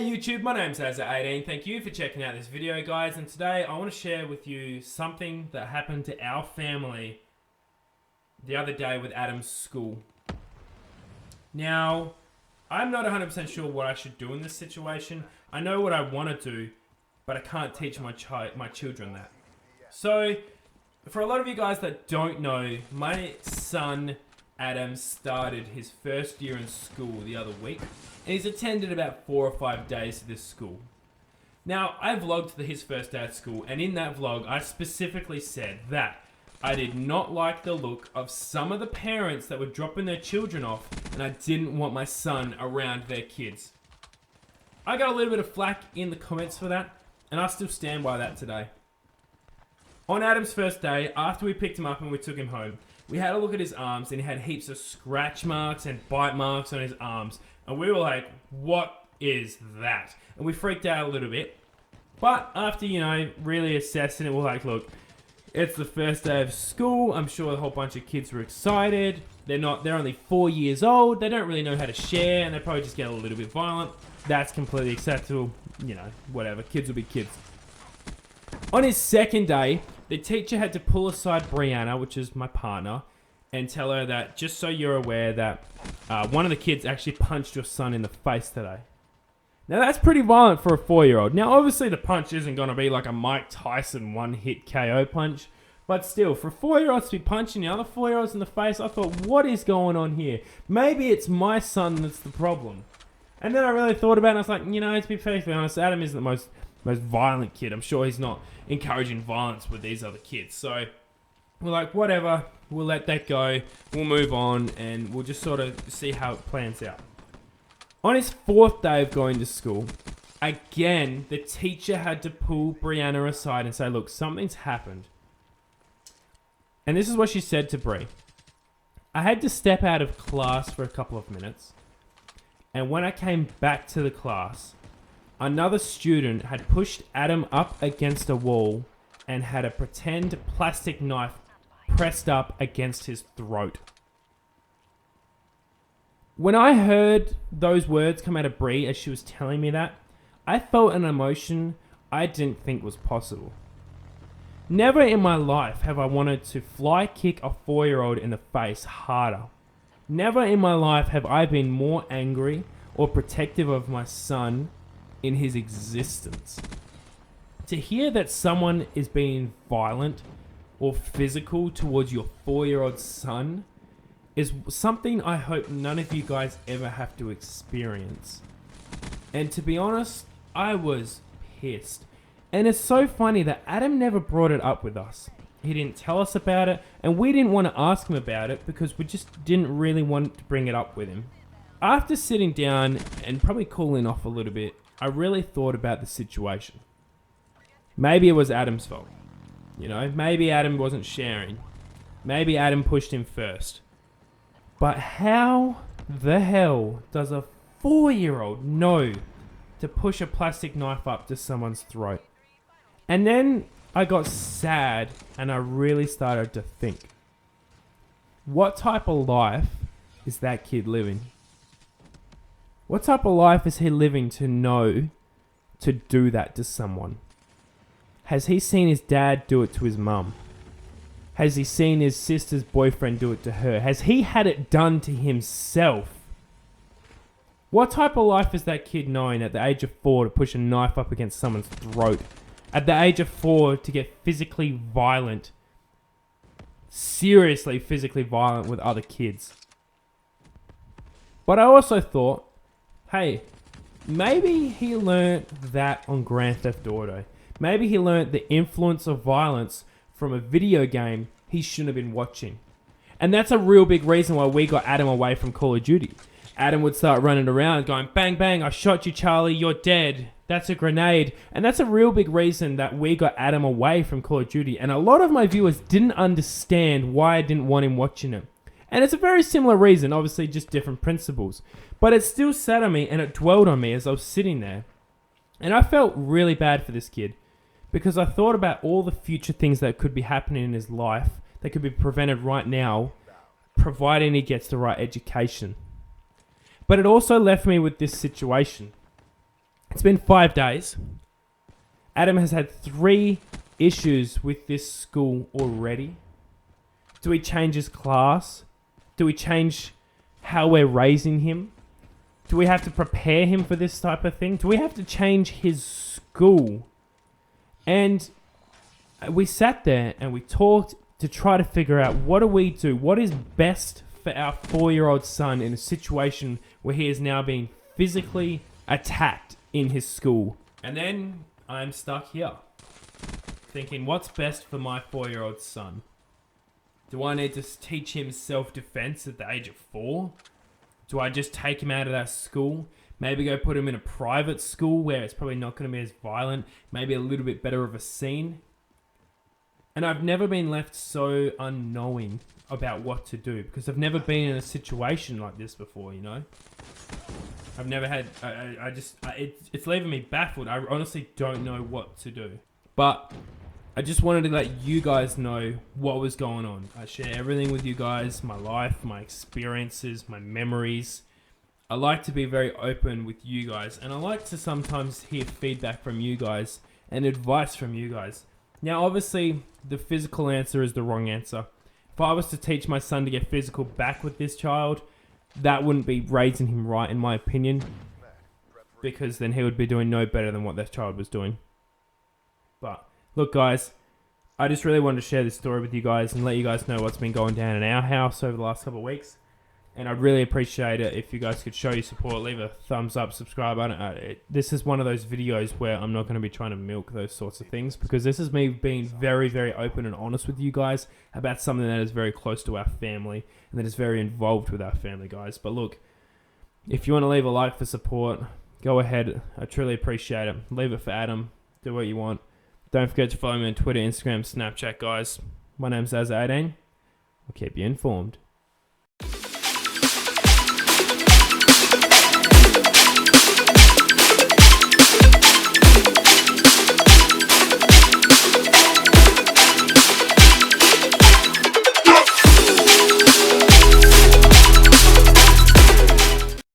Hey YouTube, my name's Azza18. Thank you for checking out this video, guys. And today I want to share with you something that happened to our family the other day with Adam's school. Now, I'm not 100% sure what I should do in this situation. I know what I want to do, but I can't teach my children that. So, for a lot of you guys that don't know, my son Adam started his first year in school the other week, and he's attended about 4 or 5 days to this school. Now, I vlogged his first day at school, and in that vlog, I specifically said that I did not like the look of some of the parents that were dropping their children off, and I didn't want my son around their kids. I got a little bit of flack in the comments for that, and I still stand by that today. On Adam's first day, after we picked him up and we took him home, we had a look at his arms, and he had heaps of scratch marks and bite marks on his arms. And we were like, what is that? And we freaked out a little bit. But after, really assessing it, we're like, look, it's the first day of school. I'm sure a whole bunch of kids were excited. They're only 4 years old. They don't really know how to share, and they probably just get a little bit violent. That's completely acceptable. Whatever. Kids will be kids. On his second day, the teacher had to pull aside Brianna, which is my partner, and tell her that, just so you're aware, that one of the kids actually punched your son in the face today. Now, that's pretty violent for a 4-year-old. Now, obviously, the punch isn't going to be like a Mike Tyson one-hit KO punch, but still, for 4-year-olds to be punching the other 4-year-olds in the face, I thought, what is going on here? Maybe it's my son that's the problem. And then I really thought about it, and I was like, to be perfectly honest, Adam isn't the most violent kid. I'm sure he's not encouraging violence with these other kids. So we're like, whatever, we'll let that go. We'll move on, and we'll just sort of see how it plans out. On his 4th day of going to school, again, the teacher had to pull Brianna aside and say, look, something's happened. And this is what she said to Bri. I had to step out of class for a couple of minutes. And when I came back to the class, another student had pushed Adam up against a wall and had a pretend plastic knife pressed up against his throat. When I heard those words come out of Bri as she was telling me that, I felt an emotion I didn't think was possible. Never in my life have I wanted to fly kick a 4-year-old in the face harder. Never in my life have I been more angry or protective of my son in his existence. To hear that someone is being violent or physical towards your 4-year-old son is something I hope none of you guys ever have to experience. And to be honest, I was pissed. And it's so funny that Adam never brought it up with us. He didn't tell us about it, and we didn't want to ask him about it because we just didn't really want to bring it up with him. After sitting down and probably cooling off a little bit, I really thought about the situation. Maybe it was Adam's fault. Maybe Adam wasn't sharing. Maybe Adam pushed him first. But how the hell does a 4-year-old know to push a plastic knife up to someone's throat? And then I got sad and I really started to think, what type of life is that kid living? What type of life is he living to know to do that to someone? Has he seen his dad do it to his mum? Has he seen his sister's boyfriend do it to her? Has he had it done to himself? What type of life is that kid knowing at the age of 4 to push a knife up against someone's throat? At the age of 4 to get physically violent, seriously physically violent with other kids? But I also thought, hey, maybe he learnt that on Grand Theft Auto. Maybe he learnt the influence of violence from a video game he shouldn't have been watching. And that's a real big reason why we got Adam away from Call of Duty. Adam would start running around going, bang, bang, I shot you, Charlie, you're dead. That's a grenade. And that's a real big reason that we got Adam away from Call of Duty. And a lot of my viewers didn't understand why I didn't want him watching it. And it's a very similar reason, obviously just different principles. But it still sat on me and it dwelled on me as I was sitting there. And I felt really bad for this kid because I thought about all the future things that could be happening in his life that could be prevented right now, providing he gets the right education. But it also left me with this situation. It's been 5 days. Adam has had 3 issues with this school already. Do we change his class? Do we change how we're raising him? Do we have to prepare him for this type of thing? Do we have to change his school? And we sat there and we talked to try to figure out, what do we do? What is best for our 4-year-old son in a situation where he is now being physically attacked in his school? And then I'm stuck here thinking, what's best for my 4-year-old son? Do I need to teach him self-defense at the age of 4? Do I just take him out of that school? Maybe go put him in a private school where it's probably not going to be as violent, maybe a little bit better of a scene. And I've never been left so unknowing about what to do, because I've never been in a situation like this before, you know? I've never had, it's leaving me baffled. I honestly don't know what to do. But I just wanted to let you guys know what was going on. I share everything with you guys, my life, my experiences, my memories. I like to be very open with you guys, and I like to sometimes hear feedback from you guys and advice from you guys. Now, obviously, the physical answer is the wrong answer. If I was to teach my son to get physical back with this child, that wouldn't be raising him right, in my opinion, because then he would be doing no better than what that child was doing. But look, guys, I just really wanted to share this story with you guys and let you guys know what's been going down in our house over the last couple of weeks. And I'd really appreciate it if you guys could show your support, leave a thumbs up, subscribe. This is one of those videos where I'm not going to be trying to milk those sorts of things, because this is me being very, very open and honest with you guys about something that is very close to our family and that is very involved with our family, guys. But look, if you want to leave a like for support, go ahead. I truly appreciate it. Leave it for Adam. Do what you want. Don't forget to follow me on Twitter, Instagram, Snapchat, guys. My name's Az18. I'll keep you informed.